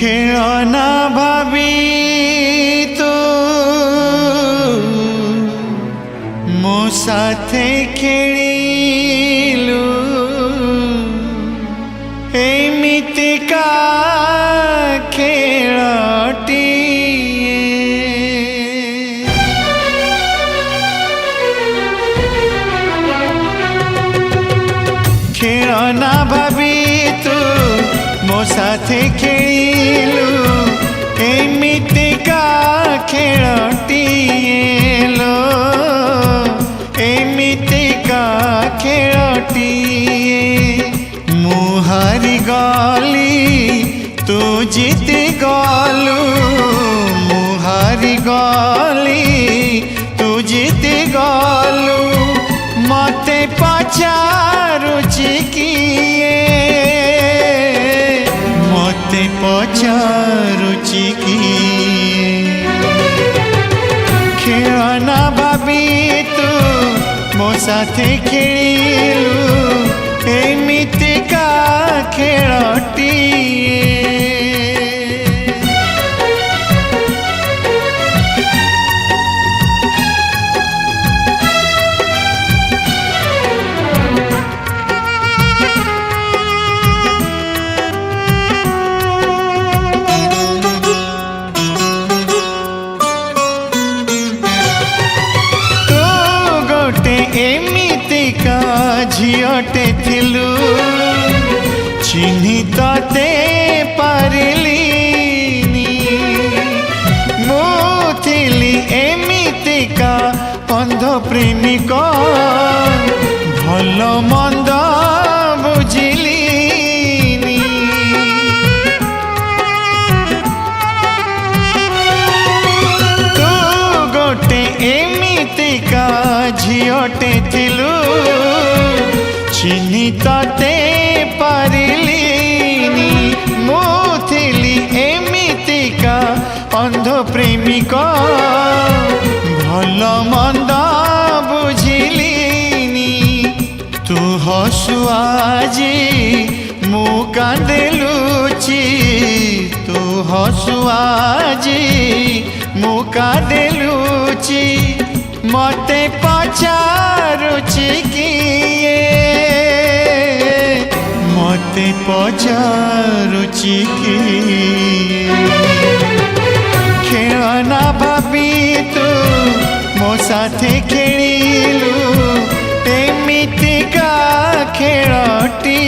खेलना भाभी तो मो साथे खेलिलु एमितिका खेलटी खेलना भाभी तू मो साथे खेलिलु एमितिका खेलटी लो एमितिका खेलटी मुहारी गली तू जीती गलु मुहारी गली तू जीती गलु मते पचारुची किए मते पचारुची किए खेलना भाभी तू मो साथे खेलिलु एमितिका खेलटी एमितिका झियटे थिलु चिन्हि तते पारिलिनी मो थिली एमितिका अंध प्रेमिक भल मंद बुझिलिनी तू गोटे एमितिका झियटे थिलु चिन्हि तते पारिलिनी मो थिली एमितिका अंध प्रेमिक भल मंद बुझिलिनी तू हसुआजी मु कांदेलुची तू हसुआजी मु कांदेलुची मते पचारुची किए मते पचारुची किए खेलना भाभी तू मो साथे खेलिलु एमितिका खेलटी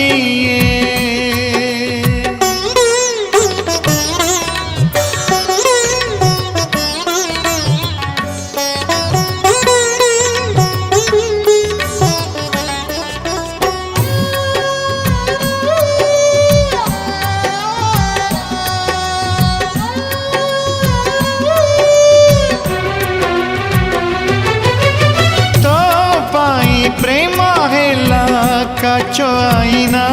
प्रेम हेला काचो आईना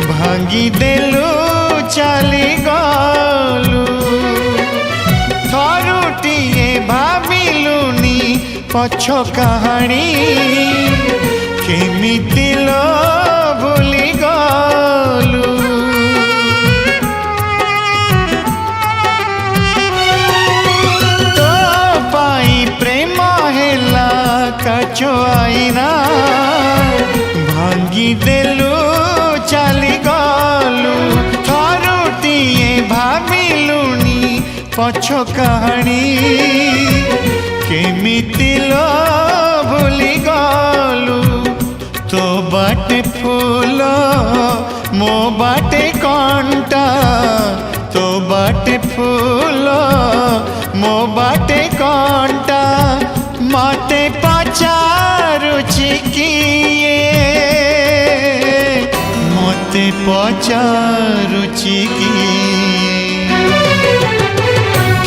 भांगी देलु चली गलु थरुटिए भाविलुनी पछ कहानी केमिति लो भूली गलु तो पाई प्रेम हेला काचो आईना भांगी देलु चली गलु थरुटिए भाविलुनी पछ कहानी केमिति लो भूली गलु तो बाटे फूल मो बाटे कंटा तो बाटे फूल मो बाटे कंटा मते पचारुची किए मते पचारुची किए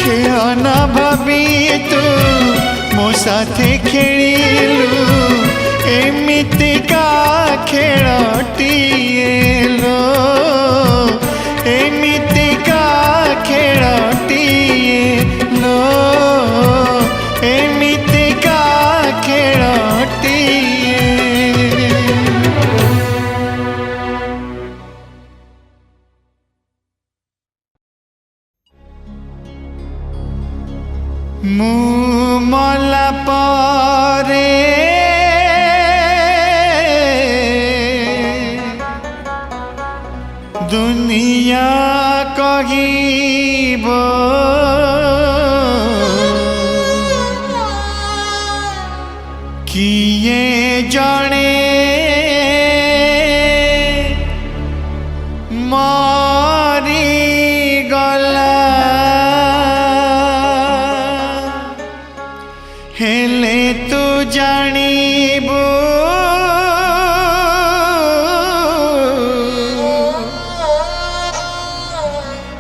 खेलना भाभी तू मो साथे खेलिलु एमितिका खेलटी लो एमितिका खेलटी लो एमितिका खेलटी। दुनिया कहिब किए जणे मरी गला हेले तू जानिबू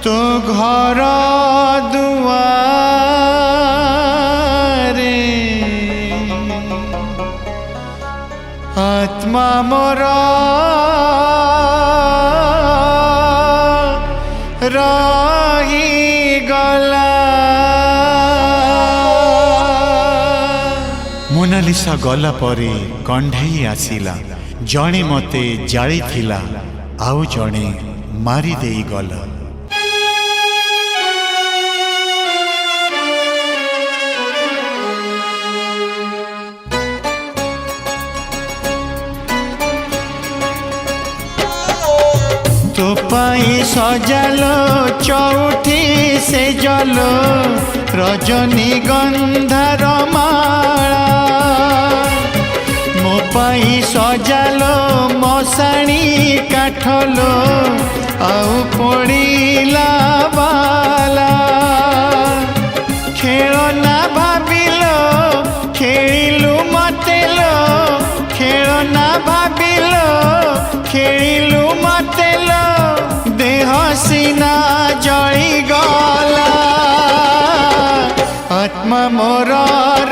तो घर दुआरे आत्मा मोर रही गला। मोनालिसा गला परे कंढाई आसिला जणे मते जाली थिला आउ जणे मारी देई गला। तो पाई सजालो चौठी से जलो रजनी गंधार माला मो पाई सजालो मशाणी काठलो आउ पड़ीला बाला खेलना भाविलो खेलु मतेलो खेलना भाविलो खेलु मतेलो देह सीना जली गला आत्मा मोर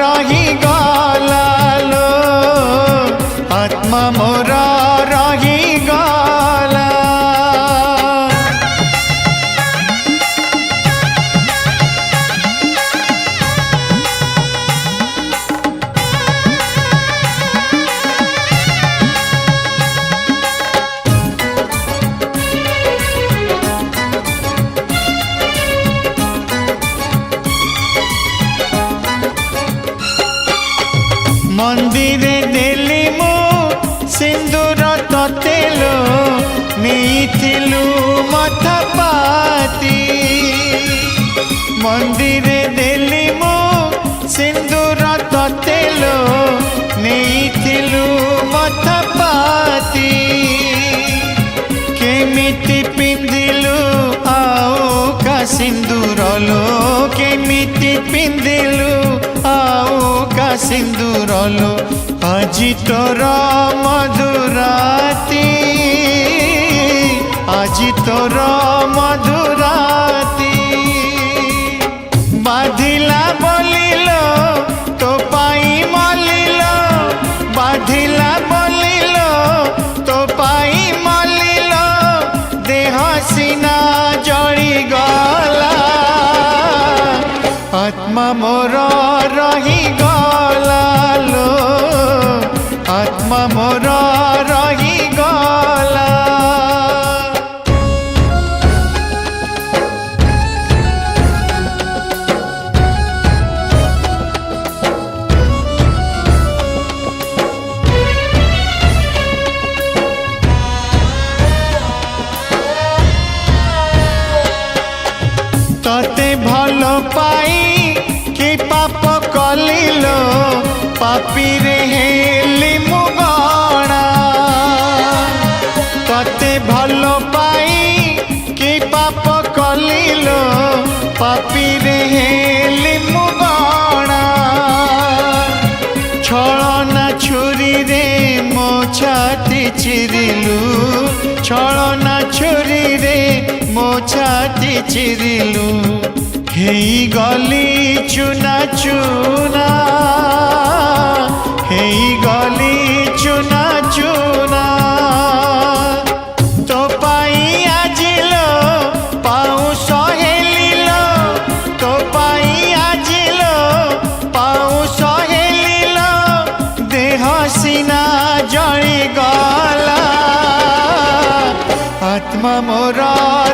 रही गला लो आत्मा मोर रही गला। मंदिरे देली मो सिंदूर ततेलो नीथिलु मथा पाती मंदिरे देली मो सिंदूर ततेलो नीथिलु मथा पाती केमिति पिंधिलु आओ का सिंदूर लो केमिति पिंधिलु आओ का सिंदूर लो आजी तोर मधुराती आजी तोर मधुराती बाधिला बोलिलो तो पाई मलिलो बाधिला बोलिलो तो पाई मलिलो देह सीना जली गला आत्मा मोर रही गला लो आत्मा मोर रही गला। तते भल पाई कि पाप कलिलो पापी रे हेली मुगणा तते भल पाई कि पाप कलिलो पापी रे हेली मुगणा छलना छुरी रे मो छाती चिरिलु छलना छुरी रे मो छाती चिरिलु हेई गली चुना चुना हेई गली चुना चुना तो पाई आजिलो पाऊ सहेलिलो तो पाई आजिलो पाऊ सहेलिलो देह सीना जली गला आत्मा मोर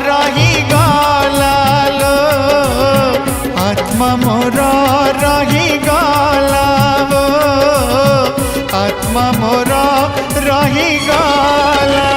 रही गला लो आत्मा मोर रही गला वो आत्मा मोर रही गला।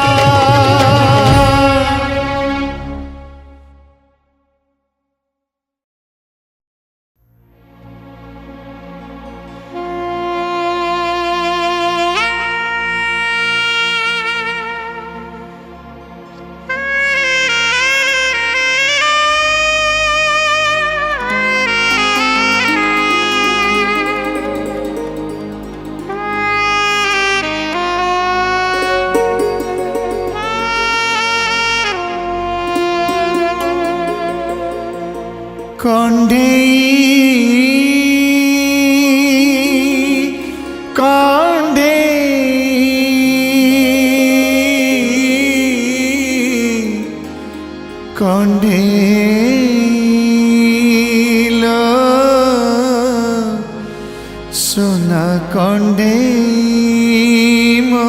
ମୋ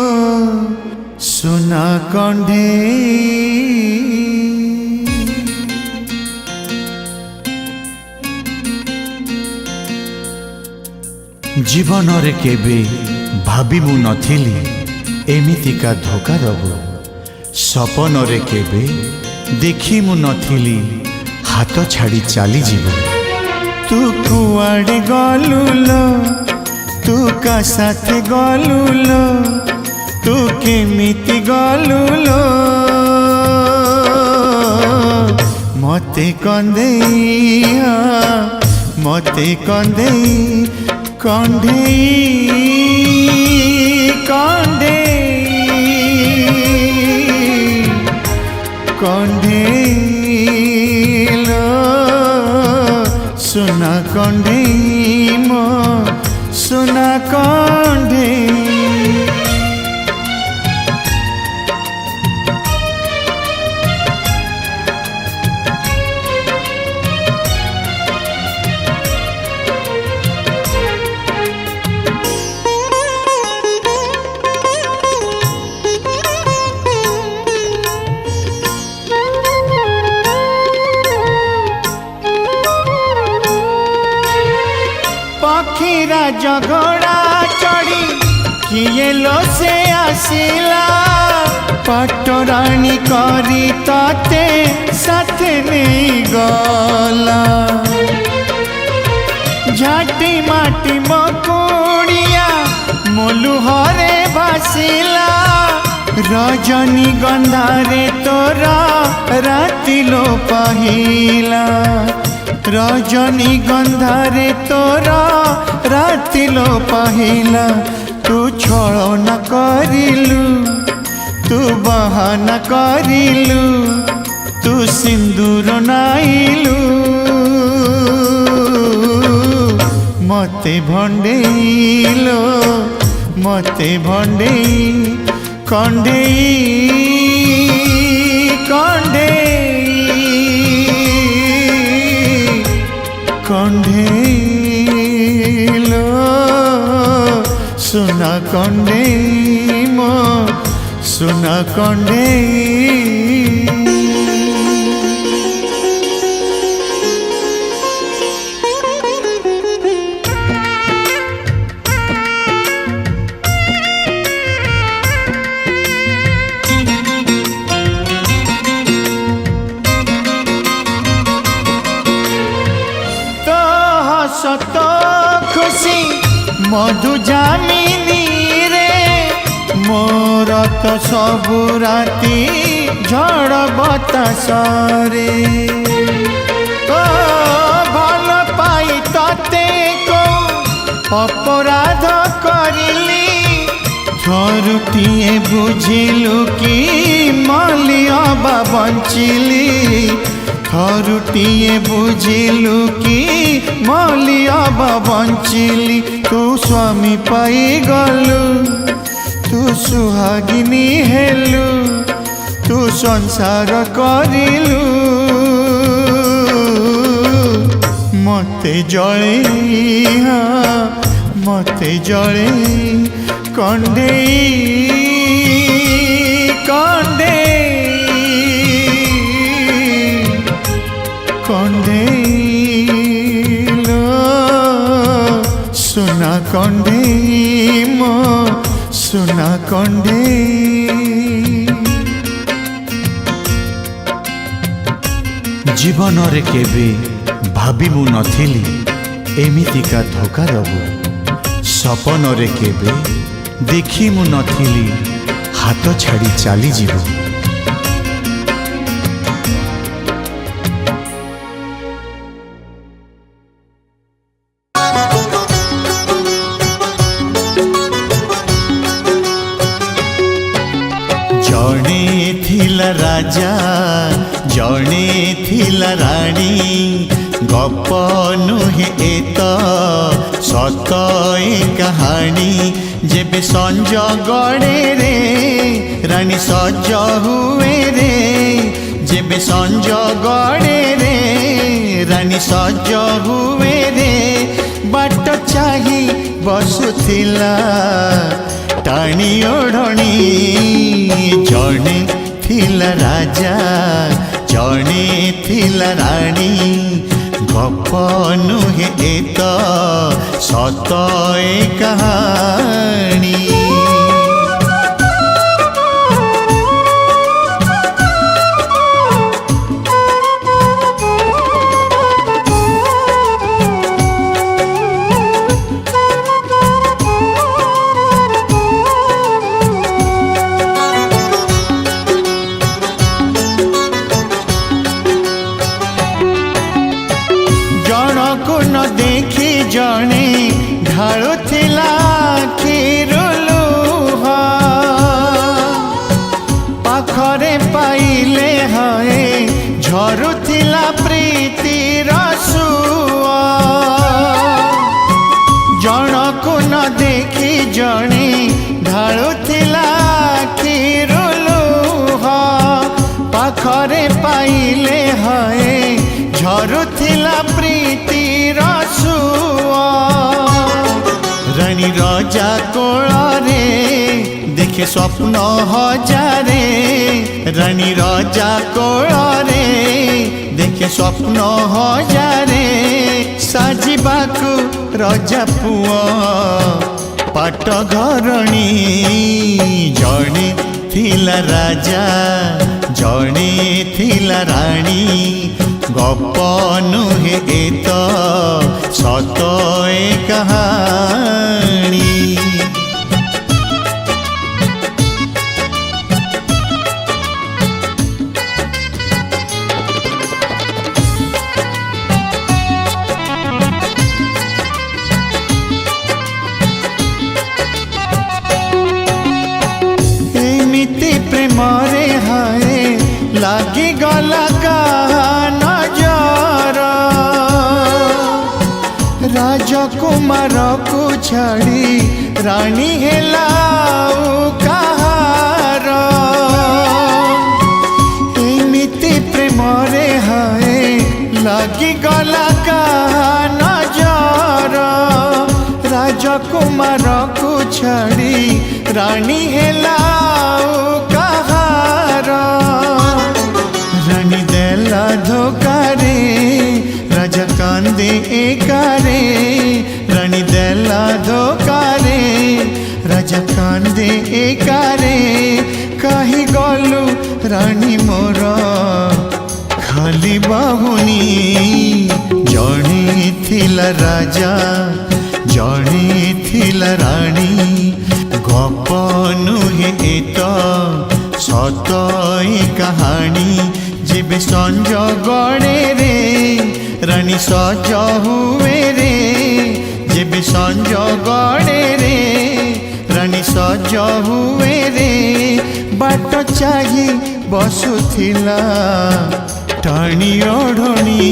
ସୁନା କଣ୍ଢେଇ। ଜୀବନରେ କେବେ ଭାବି ମୁଁ ନଥିଲି ଏମିତିକା ଧୋକା ଦବୁ। ସପନରେ କେବେ ଦେଖି ମୁଁ ନଥିଲି ହାତ ଛାଡ଼ି ଚାଲିଯିବୁ। ତୁ କୁଆଡ଼େ ଗଲୁ ଲୋ, ତୁ କା ସାଥେ ଗଲୁ ଲୋ, ତୁ କେମିତି ଗଲୁ ଲୋ। ମତେ କନ୍ଦେଇ ମତେ କନ୍ଦେଇ କଣ୍ଢେଇ କଣ୍ଢେଇ କଣ୍ଢେଇ ଲୋ ସୁନା କଣ୍ଢେଇ ମୋ ସୁନା କଣ୍ଢେଇ। पखीरा जगड़ा चढ़ी किए लो से आसिला, पटरानी करी ताते साथे नहीं गला। झाटी माटी मकुड़िया मोलुहरे भासिला, रजनी गंधारे तोरा राति लो पहिला। रजनी गंधारे तोरा राति लो पहिला। तू छलना करिलु, तू बहाना करिलु, तू सिंदूर नाइलु। मते भंडेइलो मते भंडेई कण्ढेई कण्ढेई कण्ढेई लो सुना कण्ढेई मो सुना कण्ढेई। सत खुशी मधु जामिनी रे मोर तो सबु राती झड़ बतास रे। ओ भल पाई तते को अपराध करिली, थरुटिए बुझिलु कि मलियाबा बंचिली। थरुटिए बुझिलु कि मलियाबा बंचिली। तू स्वामी पाई गलु, तू सुहागिनी हेलु, तू संसार करिलु। मते जळेई मते जळेई कण्ढेई कण्ढेई कण्ढेई लो सुना कण्ढेई मो सुना कण्ढेई। जीवन रे केबे भाबिबु नथिली एमितिका धोका दबु। सपन रे केबे देखिमु नथिली हाथ छाड़ी चली जीवु। जणे थिला राजा जणे थिला रानी, गप नुहे एत सत ए कहानी। जेबे संज गड़े रे रानी सज हुए रे, जेबे संज गड़े रे रानी सज हुए रे। बाट चाही बसुथिला टाणी ओढ़णी जणे थिला राजा जणे थिला राणी गप नुहे एत सत ए कहानी। न देखी जणे ढाळुथिला क्षीर लुह पाखरे पाइले हए झरुथिला प्रीतिर सुआ जणको न देखी जणे ढाळुथिला क्षीर लुह पाखरे पाइले हए झरुथिला प्रीतिर सुआ रानी राजा कोଳରେ देखे स्वप्न हजारे रानी राजा कोଳରେ देखे स्वप्न हजारे साजिबाकू राजा पुआ पाट घरणी जणे थिला राजा जणे थिला राणी गप नुहे एत सत ए कहानी। एमिति प्रेम रे हाय लागी गला राजकुमार को छाड़ी रानी हेला कहार एमिति प्रेम रे हाय लगी गला का नजर राजकुमार को छाड़ी रानी हेला कहार रानी देला धोखा रे राजा कांदे एकारे रानी देला धोखा रे राजा कांदे एकारे कहीं गलु रानी मोर खाली बाहुनी जणे थिला राजा जणे थिला रानी गप नुहे एत सत ए कहानी जेबे संज गड़े रे रानी सज हुए रे जेबे संज गड़े रे रानी सज हुए रे बाट चाही बसुथिला टाणी ओढ़णी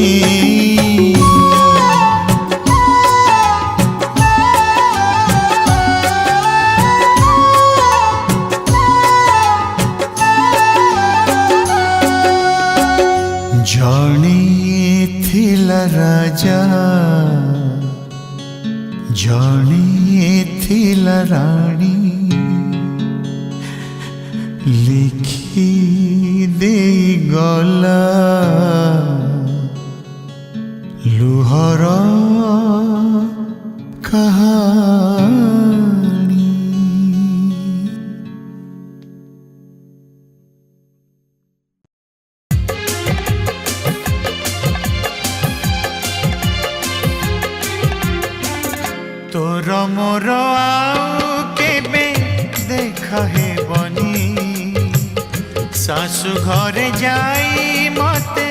जणे थिला राजा जणे थिला रानी लिखि दे गला लुहर कहानी। तोर मोर आउ केबे देखा हे बनी सासु घरे जाई मते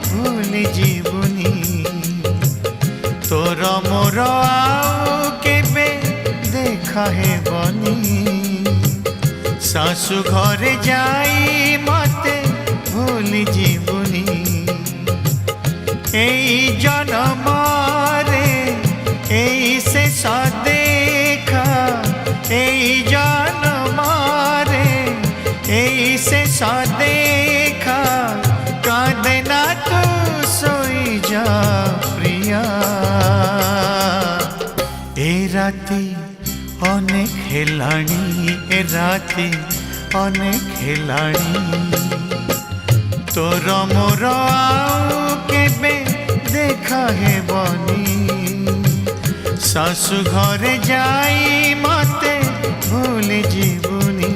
भूल जीवनी तोर मोर आउ केबे देखा हे बनी सासु घरे जाई मते भूल जीवनी एई जन्म रे एई से देखा एई जन्म रे एई से देखा कांदे ना तू सोई जा प्रिया খেলাণী এ রাতে অনেক খেলাণী তোর মোর আউ কেবে দেখা হেবনি শাশু ঘরে যাই মতে ভুলে জীবনী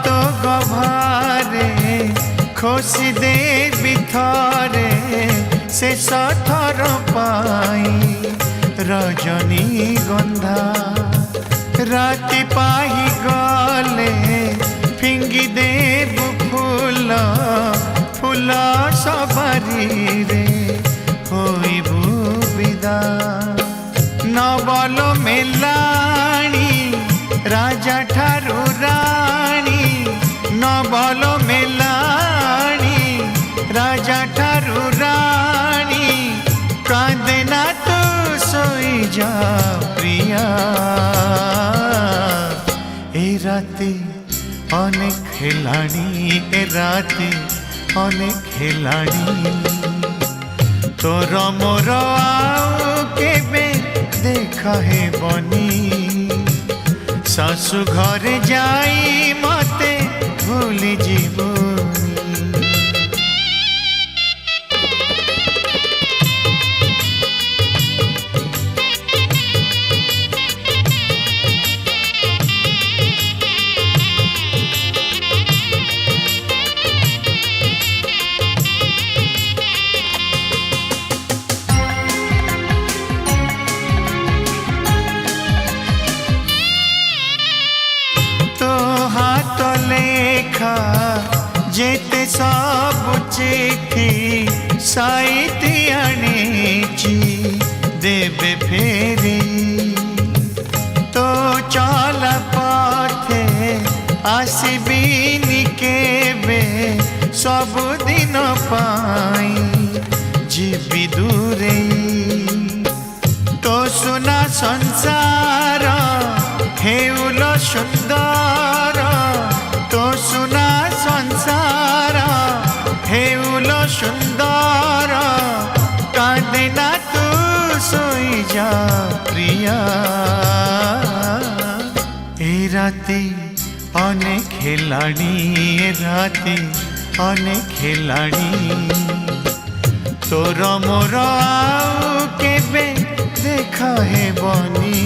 তো গভারে খোসি দেবি থরে শেষ থর পাই রজনী গন্ধা রাতি পাই গলে ফিঙ্গি দেবু ফুল ফুল সবারি রে হইবু বিদা নবল মেলাণী রাজা ঠারু রানী নবল মেলাণী রাজা ঠারু রানী কাঁদে না তো সই যা প্রিয়া এ রাতে অনেক খেলাণী এ রাতে অনেক খেলাণী তোর মোর আউ কেবে দেখা হেবনি শাশু ঘরে যাই মতে ভুলি জীবনী লেখা যেতে সব চিঠি সাইতি আনেছি দেবে ফেরি তো চলা পথে আসিবিনি কেবে সবদিন পাই ଯିବି দূরে তো সুনা সংসার হেউল সুন্দর তো সুনা সংসার হেউল সুন্দর কাঁদে না তু সই যা প্রিয়া এ রাতে অনেক খেলাড়ি এ রাতে অনেক খেলাড়ি তোর মোর আউ কেবে দেখা হেবনি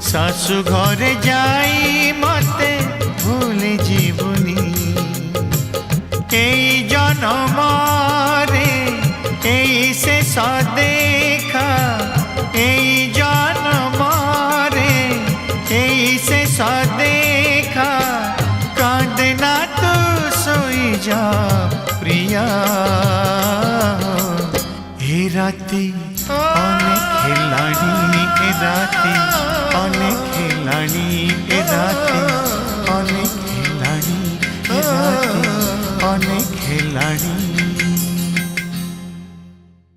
শাশু ঘরে যাই মতে ভুলে জীবনী এই জনমরে এই শেষ দেখা এই জনমরে এই শেষ দেখা কাঁদে না তো সই যা প্রিয়া এ রাতে অনেক খেলাড়ি এ রাতে অনেক খেলাড়ি এ রাতে অনেক খেলাড়ি এ রাতে অনেক খেলাড়ি।